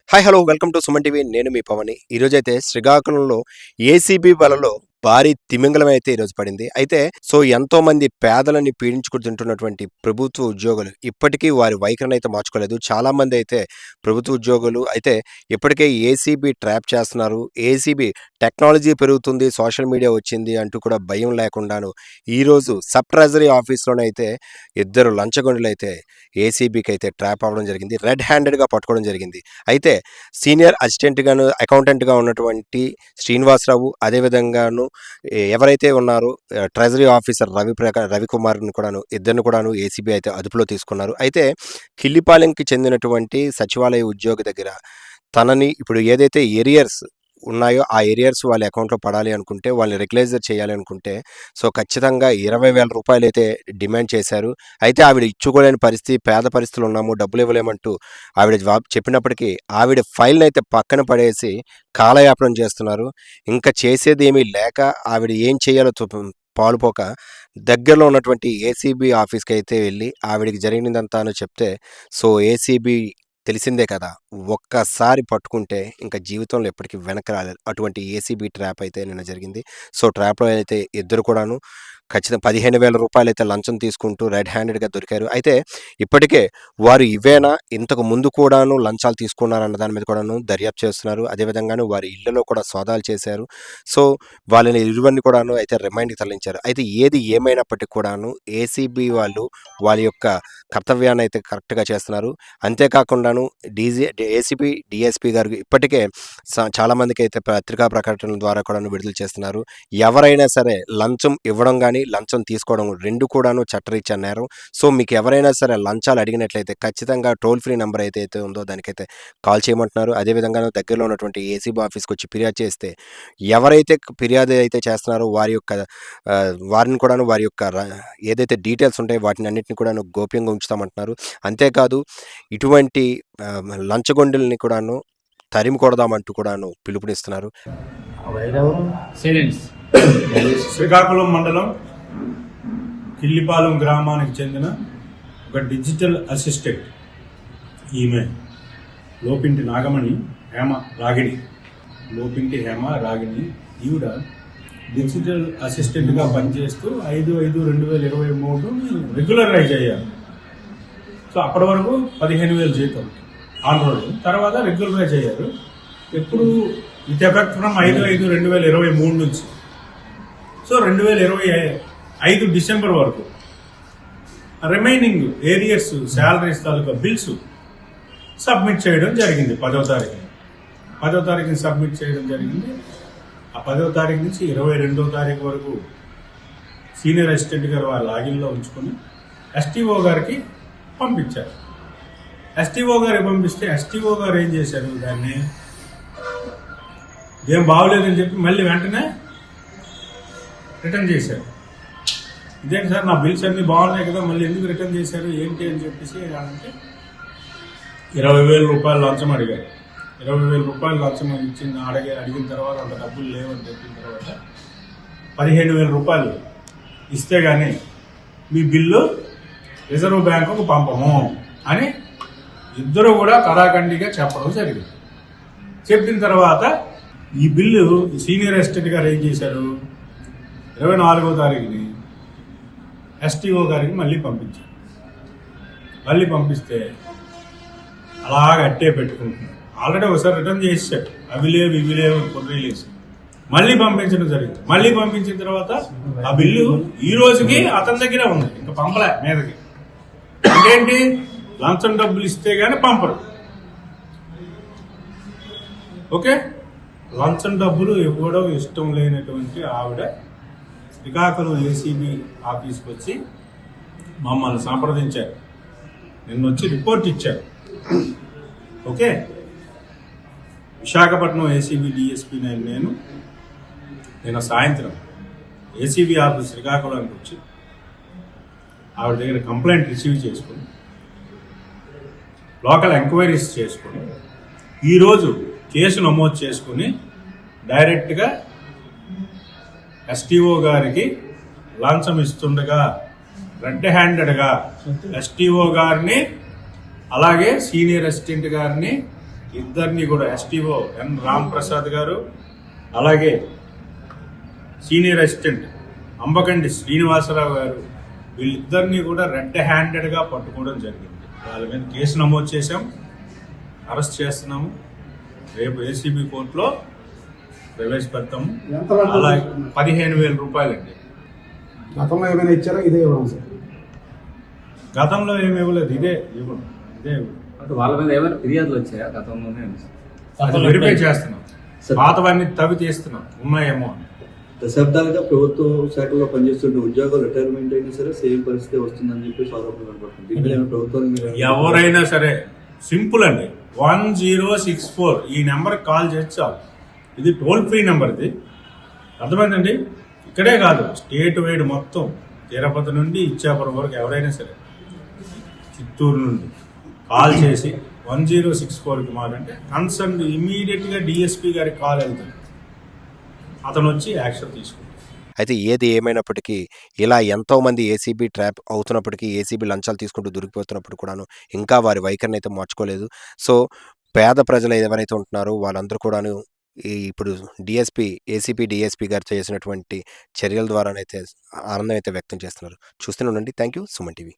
Hi hello welcome to Suman TV. నేను మీ పవని. ఈరోజైతే శ్రీకాకుళంలో ఏసీబీ వలలో భారీ తిమింగలం అయితే ఈరోజు పడింది. అయితే ఎంతో మంది పేదలని పీడించుకు తింటున్నటువంటి ప్రభుత్వ ఉద్యోగులు ఇప్పటికీ వారి వైఖరిని అయితే మార్చుకోలేదు. చాలామంది అయితే ప్రభుత్వ ఉద్యోగులు అయితే ఇప్పటికే ఏసీబీ ట్రాప్ చేస్తున్నారు. ఏసీబీ టెక్నాలజీ పెరుగుతుంది, సోషల్ మీడియా వచ్చింది అంటూ కూడా భయం లేకుండాను ఈరోజు సబ్ ట్రెజరీ ఆఫీస్‌లోనైతే ఇద్దరు లంచగొండులైతే ఏసీబీకి అయితే ట్రాప్ అవ్వడం జరిగింది. రెడ్ హ్యాండెడ్‌గా పట్టుకోవడం జరిగింది. అయితే సీనియర్ అసిస్టెంట్‌గాను, అకౌంటెంట్‌గా ఉన్నటువంటి శ్రీనివాసరావు, అదేవిధంగాను ఎవరైతే ఉన్నారో ట్రెజరీ ఆఫీసర్ రవికుమార్‌ని కూడాను ఇద్దరిని కూడాను ఏసీబీ అయితే అదుపులో తీసుకున్నారు. అయితే కిల్లిపాలెంకి చెందినటువంటి సచివాలయ ఉద్యోగి దగ్గర తనని ఇప్పుడు ఏదైతే ఏరియర్స్ ఉన్నాయో ఆ ఏరియర్స్ వాళ్ళ అకౌంట్‌లో పడాలి అనుకుంటే, వాళ్ళని రెగ్యులైజర్ చేయాలి అనుకుంటే ఖచ్చితంగా 20,000 రూపాయలైతే డిమాండ్ చేశారు. అయితే ఆవిడ ఇచ్చుకోలేని పరిస్థితి, పేద పరిస్థితులు ఉన్నాము, డబ్బులు ఇవ్వలేమంటూ ఆవిడ జవాబు చెప్పినప్పటికీ ఆవిడ ఫైల్‌నైతే పక్కన పడేసి కాలయాపన చేస్తున్నారు. ఇంకా చేసేదేమీ లేక ఆవిడ ఏం చేయాలో పాలుపోక దగ్గరలో ఉన్నటువంటి ఏసీబీ ఆఫీస్‌కైతే వెళ్ళి ఆవిడకి జరిగినదంతాను చెప్తే ఏసీబీ తెలిసిందే కదా! ఒక్కసారి పట్టుకుంటే ఇంక జీవితంలో ఎప్పటికి వెనక్కి రాలేదు. అటువంటి ఏసీబీ ట్రాప్ అయితే నిన్న జరిగింది. ట్రాప్‌లో అయితే ఇద్దరు కూడాను ఖచ్చితంగా 15,000 రూపాయలైతే లంచం తీసుకుంటూ రెడ్ హ్యాండెడ్‌గా దొరికారు. అయితే ఇప్పటికే వారు ఇవేనా, ఇంతకు ముందు కూడాను లంచాలు తీసుకున్నారన్న దాని మీద కూడాను దర్యాప్తు చేస్తున్నారు. అదేవిధంగాను వారి ఇళ్లలో కూడా సోదాలు చేశారు. సో, వాళ్ళని ఇరువురిని కూడాను అయితే రిమాండ్‌కి తరలించారు. అయితే ఏది ఏమైనప్పటికి కూడాను ఏసీబీ వాళ్ళు వాళ్ళ యొక్క కర్తవ్యాన్ని అయితే కరెక్ట్‌గా చేస్తున్నారు. అంతేకాకుండాను ఏసీపీ, డీఎస్పీ గారు ఇప్పటికే చాలామందికి అయితే పత్రికా ప్రకటనల ద్వారా కూడాను విడుదల చేస్తున్నారు. ఎవరైనా సరే లంచం ఇవ్వడం గానీ, లంచం తీసుకోవడం 2 కూడాను చట్టరీత్యా నేరం. మీకు ఎవరైనా సరే లంచాలు అడిగినట్లయితే ఖచ్చితంగా టోల్ ఫ్రీ నంబర్ ఏదైతే ఉందో దానికైతే కాల్ చేయమంటున్నారు. అదేవిధంగా దగ్గరలో ఉన్నటువంటి ఏసీబీ ఆఫీస్‌కి వచ్చి ఫిర్యాదు చేస్తే ఎవరైతే ఫిర్యాదు అయితే చేస్తున్నారో వారిని కూడాను వారి యొక్క ఏదైతే డీటెయిల్స్ ఉంటాయో వాటిని అన్నిటిని కూడాను గోప్యంగా ఉంచుతామంటున్నారు. అంతేకాదు ఇటువంటి లంచగొండుల్ని కూడాను తరిమి కొడదామంటూ కూడాను పిలుపునిస్తున్నారు. శ్రీకాకుళం మండలం కిల్లిపాలెం గ్రామానికి చెందిన ఒక డిజిటల్ అసిస్టెంట్ ఈమె లోపింటి నాగమణి రాగిణి ఈవిడ డిజిటల్ అసిస్టెంట్గా పనిచేస్తూ 5/5/2023 రెగ్యులరైజ్ అయ్యారు. అప్పటి వరకు 15,000 జీతం ఆన్ రోడ్, తర్వాత రెగ్యులరైజ్ అయ్యారు. ఎప్పుడు విత్ ఎఫెక్ట్ ఫ్రమ్ 5/5/2023 నుంచి 2025 డిసెంబర్ వరకు రిమైనింగ్ ఏరియర్స్ శాలరీస్ తాలూకా బిల్స్ సబ్మిట్ చేయడం జరిగింది. 10వ తారీఖుని సబ్మిట్ చేయడం జరిగింది. ఆ 10వ తారీఖు నుంచి 22వ తారీఖు వరకు సీనియర్ అసిస్టెంట్ గారు వారి లాగిన్లో ఉంచుకొని ఎస్టీఓ గారికి పంపించారు. ఎస్టీఓ గారికి పంపిస్తే ఎస్టీఓ గారు ఏం చేశారు, దాన్ని ఏం బాగోలేదని చెప్పి మళ్ళీ వెంటనే రిటర్న్ చేశారు. ఇదేంటి సార్, నా బిల్స్ అన్ని బాగున్నాయి కదా, మళ్ళీ ఎందుకు రిటర్న్ చేశారు ఏంటి అని చెప్పేసి అంటే 20,000 రూపాయలు లంచం అడిగారు. 20,000 రూపాయలు లంచం అడిగిన తర్వాత అంత డబ్బులు లేవని చెప్పిన తర్వాత 15,000 రూపాయలు ఇస్తే గానీ మీ బిల్లు రిజర్వ్ బ్యాంకుకు పంపము అని ఇద్దరు కూడా కరాఖండిగా చెప్పడం జరిగింది. చెప్పిన తర్వాత ఈ బిల్లు సీనియర్ అసిస్టెంట్ గారు ఏం చేశారు, 24వ తారీఖుని ఎస్టీఓ గారికి మళ్ళీ పంపించారు. మళ్ళీ పంపిస్తే అలాగ అట్టే పెట్టుకుంటున్నారు. ఆల్రెడీ ఒకసారి రిటర్న్ చేశారు, అవి లేవు కొర్రీలేసి మళ్ళీ పంపించడం జరిగింది. మళ్ళీ పంపించిన తర్వాత ఆ బిల్లు ఈ రోజుకి అతని దగ్గరే ఉంది, ఇంకా పంపలే మీదకి. ఏంటి, లంచం డబ్బులు ఇస్తే గానీ పంపరు. ఓకే, లంచం డబ్బులు ఇవ్వడం ఇష్టం లేనటువంటి ఆవిడ శ్రీకాకుళం ఏసీబీ ఆఫీస్కి వచ్చి మమ్మల్ని సంప్రదించారు. నిన్న వచ్చి రిపోర్ట్ ఇచ్చారు. ఓకే, విశాఖపట్నం ఏసీబీ డిఎస్పీ నేను నిన్న సాయంత్రం ఏసీబీ ఆఫీస్ శ్రీకాకుళానికి వచ్చి ఆవిడ దగ్గర కంప్లైంట్ రిసీవ్ చేసుకుని లోకల్ ఎంక్వైరీస్ చేసుకుని ఈరోజు కేసు నమోదు చేసుకుని డైరెక్ట్గా ఎస్టీఓ గారికి లంచం ఇస్తుండగా రెడ్ హ్యాండెడ్గా ఎస్టీఓ గారిని అలాగే సీనియర్ అసిస్టెంట్ గారిని ఇద్దరిని కూడా ఎస్టీఓ ఎన్ రామ్ ప్రసాద్ గారు, అలాగే సీనియర్ అసిస్టెంట్ అంబకండి శ్రీనివాసరావు గారు, వీళ్ళిద్దరిని కూడా రెడ్ హ్యాండెడ్గా పట్టుకోవడం జరిగింది. వాళ్ళ మీద కేసు నమోదు చేశాం, అరెస్ట్ చేస్తున్నాము. రేపు ఏసీబీ కోర్టులో ప్రవేశపెడతాము. అలా 15,000 రూపాయలండి. గతంలో ఏమైనా ఇచ్చారా? ఇదే ఇవ్వడం సార్. గతంలో ఏమి ఇవ్వలేదు, ఇదే ఇవ్వడం, ఇదే ఇవ్వడం. అంటే వాళ్ళ మీద ఏమైనా ఫిర్యాదులు వచ్చాయా గతంలోనే? అది వెరిఫై చేస్తున్నాం, పాతవన్నీ తవ్వి తీస్తున్నాం, ఉన్నాయేమో అని. దశాబ్దాలుగా ప్రభుత్వ శాఖలో పనిచేస్తున్న ఉద్యోగాలు రిటైర్మెంట్ అయినా సరే సేమ్ పరిస్థితి వస్తుందని చెప్పి ఆరోపణ కనబడుతుంది. దీనిపై ఏమైనా ప్రభుత్వానికి మీరు ఎవరైనా సరే సింపుల్ అండి, 1064 ఈ నెంబర్కి కాల్ చేసి చాలు. ఇది టోల్ ఫ్రీ నెంబర్. ఇది అర్థమైందండి. ఇక్కడే కాదు, స్టేట్ వైడ్ మొత్తం తిరుపతి నుండి ఇచ్చాపురం వరకు ఎవరైనా సరే, చిత్తూరు నుండి కాల్ చేసి 1064కి మారంటే కన్సర్న్ ఇమీడియట్గా డిఎస్పీ గారికి కాల్ వెళ్తుంది, అతను వచ్చి యాక్షన్ తీసుకుంటారు. అయితే ఏది ఏమైనప్పటికీ ఇలా ఎంతోమంది ఏసీబీ ట్రాప్ అవుతున్నప్పటికీ, ఏసీబీ లంచాలు తీసుకుంటూ దొరికిపోతున్నప్పుడు కూడాను ఇంకా వారి వైఖరిని అయితే మార్చుకోలేదు. సో పేద ప్రజలు ఎవరైతే ఉంటున్నారో వాళ్ళందరూ కూడాను ఇప్పుడు ఏసీపీ డిఎస్పీ గారు చేసినటువంటి చర్యల ద్వారానైతే ఆనందం అయితే వ్యక్తం చేస్తున్నారు. చూస్తూనే ఉండండి. Thank you. సుమన్ టీవీ.